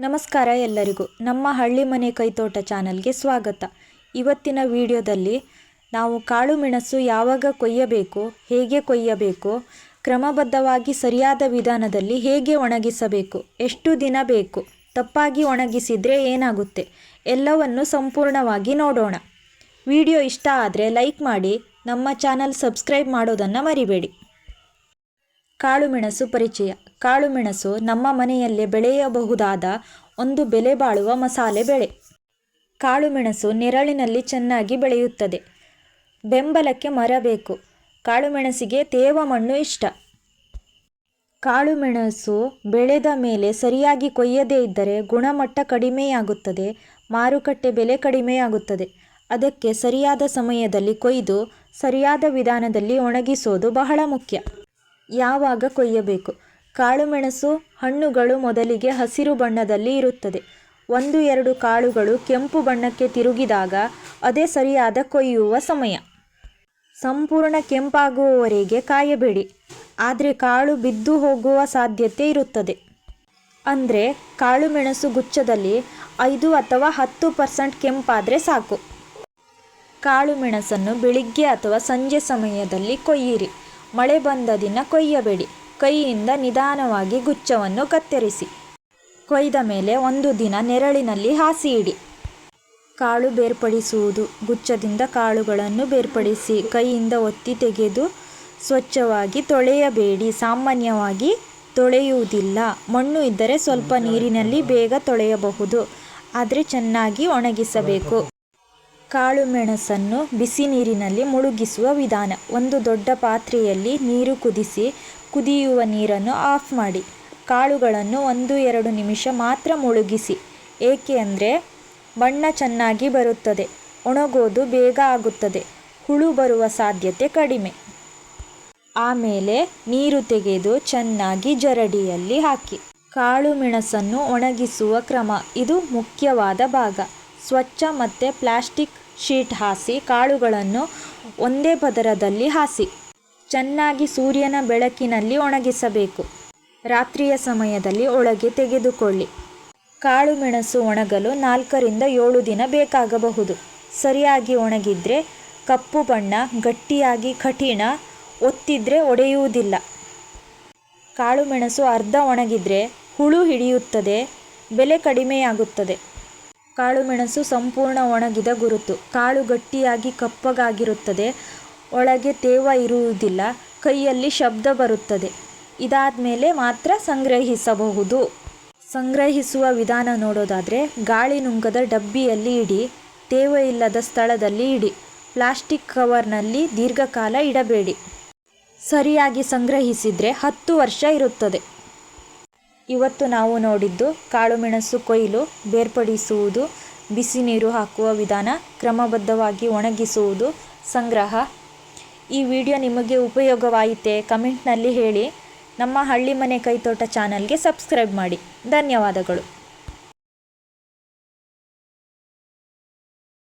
ನಮಸ್ಕಾರ ಎಲ್ಲರಿಗೂ. ನಮ್ಮ ಹಳ್ಳಿ ಮನೆ ಕೈತೋಟ ಚಾನಲ್ಗೆ ಸ್ವಾಗತ. ಇವತ್ತಿನ ವಿಡಿಯೋದಲ್ಲಿ ನಾವು ಕಾಳು ಮೆಣಸು ಯಾವಾಗ ಕೊಯ್ಯಬೇಕು, ಹೇಗೆ ಕೊಯ್ಯಬೇಕು, ಕ್ರಮಬದ್ಧವಾಗಿ ಸರಿಯಾದ ವಿಧಾನದಲ್ಲಿ ಹೇಗೆ ಒಣಗಿಸಬೇಕು, ಎಷ್ಟು ದಿನ ಬೇಕು, ತಪ್ಪಾಗಿ ಒಣಗಿಸಿದರೆ ಏನಾಗುತ್ತೆ ಎಲ್ಲವನ್ನು ಸಂಪೂರ್ಣವಾಗಿ ನೋಡೋಣ. ವಿಡಿಯೋ ಇಷ್ಟ ಆದರೆ ಲೈಕ್ ಮಾಡಿ, ನಮ್ಮ ಚಾನಲ್ ಸಬ್ಸ್ಕ್ರೈಬ್ ಮಾಡೋದನ್ನು ಮರಿಬೇಡಿ. ಕಾಳುಮೆಣಸು ಪರಿಚಯ. ಕಾಳುಮೆಣಸು ನಮ್ಮ ಮನೆಯಲ್ಲೇ ಬೆಳೆಯಬಹುದಾದ ಒಂದು ಬೆಲೆ ಬಾಳುವ ಮಸಾಲೆ ಬೆಳೆ. ಕಾಳುಮೆಣಸು ನೆರಳಿನಲ್ಲಿ ಚೆನ್ನಾಗಿ ಬೆಳೆಯುತ್ತದೆ. ಬೆಂಬಲಕ್ಕೆ ಮರ ಬೇಕು. ಕಾಳುಮೆಣಸಿಗೆ ತೇವ ಮಣ್ಣು ಇಷ್ಟ. ಕಾಳುಮೆಣಸು ಬೆಳೆದ ಮೇಲೆ ಸರಿಯಾಗಿ ಕೊಯ್ಯದೇ ಇದ್ದರೆ ಗುಣಮಟ್ಟ ಕಡಿಮೆಯಾಗುತ್ತದೆ, ಮಾರುಕಟ್ಟೆ ಬೆಲೆ ಕಡಿಮೆಯಾಗುತ್ತದೆ. ಅದಕ್ಕೆ ಸರಿಯಾದ ಸಮಯದಲ್ಲಿ ಕೊಯ್ದು ಸರಿಯಾದ ವಿಧಾನದಲ್ಲಿ ಒಣಗಿಸೋದು ಬಹಳ ಮುಖ್ಯ. ಯಾವಾಗ ಕೊಯ್ಯಬೇಕು? ಕಾಳುಮೆಣಸು ಹಣ್ಣುಗಳು ಮೊದಲಿಗೆ ಹಸಿರು ಬಣ್ಣದಲ್ಲಿ ಇರುತ್ತದೆ. 1-2 ಕಾಳುಗಳು ಕೆಂಪು ಬಣ್ಣಕ್ಕೆ ತಿರುಗಿದಾಗ ಅದೇ ಸರಿಯಾದ ಕೊಯ್ಯುವ ಸಮಯ. ಸಂಪೂರ್ಣ ಕೆಂಪಾಗುವವರೆಗೆ ಕಾಯಬೇಡಿ, ಆದರೆ ಕಾಳು ಬಿದ್ದು ಹೋಗುವ ಸಾಧ್ಯತೆ ಇರುತ್ತದೆ. ಅಂದರೆ ಕಾಳುಮೆಣಸು ಗುಚ್ಛದಲ್ಲಿ 5 ಅಥವಾ 10% ಕೆಂಪಾದರೆ ಸಾಕು. ಕಾಳುಮೆಣಸನ್ನು ಬೆಳಿಗ್ಗೆ ಅಥವಾ ಸಂಜೆ ಸಮಯದಲ್ಲಿ ಕೊಯ್ಯಿರಿ. ಮಳೆ ಬಂದ ದಿನ ಕೊಯ್ಯಬೇಡಿ. ಕೈಯಿಂದ ನಿಧಾನವಾಗಿ ಗುಚ್ಛವನ್ನು ಕತ್ತರಿಸಿ. ಕೊಯ್ದ ಮೇಲೆ 1 ದಿನ ನೆರಳಿನಲ್ಲಿ ಹಾಸಿ ಇಡಿ. ಕಾಳು ಬೇರ್ಪಡಿಸುವುದು. ಗುಚ್ಛದಿಂದ ಕಾಳುಗಳನ್ನು ಬೇರ್ಪಡಿಸಿ ಕೈಯಿಂದ ಒತ್ತಿ ತೆಗೆದು ಸ್ವಚ್ಛವಾಗಿ ತೊಳೆಯಬೇಡಿ. ಸಾಮಾನ್ಯವಾಗಿ ತೊಳೆಯುವುದಿಲ್ಲ. ಮಣ್ಣು ಇದ್ದರೆ ಸ್ವಲ್ಪ ನೀರಿನಲ್ಲಿ ಬೇಗ ತೊಳೆಯಬಹುದು, ಆದರೆ ಚೆನ್ನಾಗಿ ಒಣಗಿಸಬೇಕು. ಕಾಳುಮೆಣಸನ್ನು ಬಿಸಿ ನೀರಿನಲ್ಲಿ ಮುಳುಗಿಸುವ ವಿಧಾನ. ಒಂದು ದೊಡ್ಡ ಪಾತ್ರೆಯಲ್ಲಿ ನೀರು ಕುದಿಸಿ, ಕುದಿಯುವ ನೀರನ್ನು ಆಫ್ ಮಾಡಿ. ಕಾಳುಗಳನ್ನು 1-2 ನಿಮಿಷ ಮಾತ್ರ ಮುಳುಗಿಸಿ. ಏಕೆ ಅಂದರೆ ಬಣ್ಣ ಚೆನ್ನಾಗಿ ಬರುತ್ತದೆ, ಒಣಗೋದು ಬೇಗ ಆಗುತ್ತದೆ, ಹುಳು ಬರುವ ಸಾಧ್ಯತೆ ಕಡಿಮೆ. ಆಮೇಲೆ ನೀರು ತೆಗೆದು ಚೆನ್ನಾಗಿ ಜರಡಿಯಲ್ಲಿ ಹಾಕಿ. ಕಾಳುಮೆಣಸನ್ನು ಒಣಗಿಸುವ ಕ್ರಮ. ಇದು ಮುಖ್ಯವಾದ ಭಾಗ. ಸ್ವಚ್ಛ ಮತ್ತು ಪ್ಲಾಸ್ಟಿಕ್ ಶೀಟ್ ಹಾಸಿ ಕಾಳುಗಳನ್ನು ಒಂದೇ ಪದರದಲ್ಲಿ ಹಾಸಿ. ಚೆನ್ನಾಗಿ ಸೂರ್ಯನ ಬೆಳಕಿನಲ್ಲಿ ಒಣಗಿಸಬೇಕು. ರಾತ್ರಿಯ ಸಮಯದಲ್ಲಿ ಒಳಗೆ ತೆಗೆದುಕೊಳ್ಳಿ. ಕಾಳುಮೆಣಸು ಒಣಗಲು 4-7 ದಿನ ಬೇಕಾಗಬಹುದು. ಸರಿಯಾಗಿ ಒಣಗಿದ್ರೆ ಕಪ್ಪು ಬಣ್ಣ, ಗಟ್ಟಿಯಾಗಿ ಕಠಿಣ, ಒತ್ತಿದ್ರೆ ಒಡೆಯುವುದಿಲ್ಲ. ಕಾಳುಮೆಣಸು ಅರ್ಧ ಒಣಗಿದ್ರೆ ಹುಳು ಹಿಡಿಯುತ್ತದೆ, ಬೆಲೆ ಕಡಿಮೆಯಾಗುತ್ತದೆ. ಕಾಳುಮೆಣಸು ಸಂಪೂರ್ಣ ಒಣಗಿದ ಗುರುತು. ಕಾಳು ಗಟ್ಟಿಯಾಗಿ ಕಪ್ಪಗಾಗಿರುತ್ತದೆ, ಒಳಗೆ ತೇವ ಇರುವುದಿಲ್ಲ, ಕೈಯಲ್ಲಿ ಶಬ್ದ ಬರುತ್ತದೆ. ಇದಾದ ಮೇಲೆ ಮಾತ್ರ ಸಂಗ್ರಹಿಸಬಹುದು. ಸಂಗ್ರಹಿಸುವ ವಿಧಾನ ನೋಡೋದಾದರೆ ಗಾಳಿ ನುಂಗದ ಡಬ್ಬಿಯಲ್ಲಿ ಇಡಿ, ತೇವ ಇಲ್ಲದ ಸ್ಥಳದಲ್ಲಿ ಇಡಿ. ಪ್ಲಾಸ್ಟಿಕ್ ಕವರ್ನಲ್ಲಿ ದೀರ್ಘಕಾಲ ಇಡಬೇಡಿ. ಸರಿಯಾಗಿ ಸಂಗ್ರಹಿಸಿದರೆ 10 ವರ್ಷ ಇರುತ್ತದೆ. ಇವತ್ತು ನಾವು ನೋಡಿದ್ದು ಕಾಳುಮೆಣಸು ಕೊಯ್ಲು, ಬೇರ್ಪಡಿಸುವುದು, ಬಿಸಿ ನೀರು ಹಾಕುವ ವಿಧಾನ, ಕ್ರಮಬದ್ಧವಾಗಿ ಒಣಗಿಸುವುದು, ಸಂಗ್ರಹ. ಈ ವಿಡಿಯೋ ನಿಮಗೆ ಉಪಯೋಗವಾಯಿತೆ? ಕಮೆಂಟ್ನಲ್ಲಿ ಹೇಳಿ. ನಮ್ಮ ಹಳ್ಳಿ ಮನೆ ಕೈತೋಟ ಚಾನಲ್ಗೆ ಸಬ್ಸ್ಕ್ರೈಬ್ ಮಾಡಿ. ಧನ್ಯವಾದಗಳು.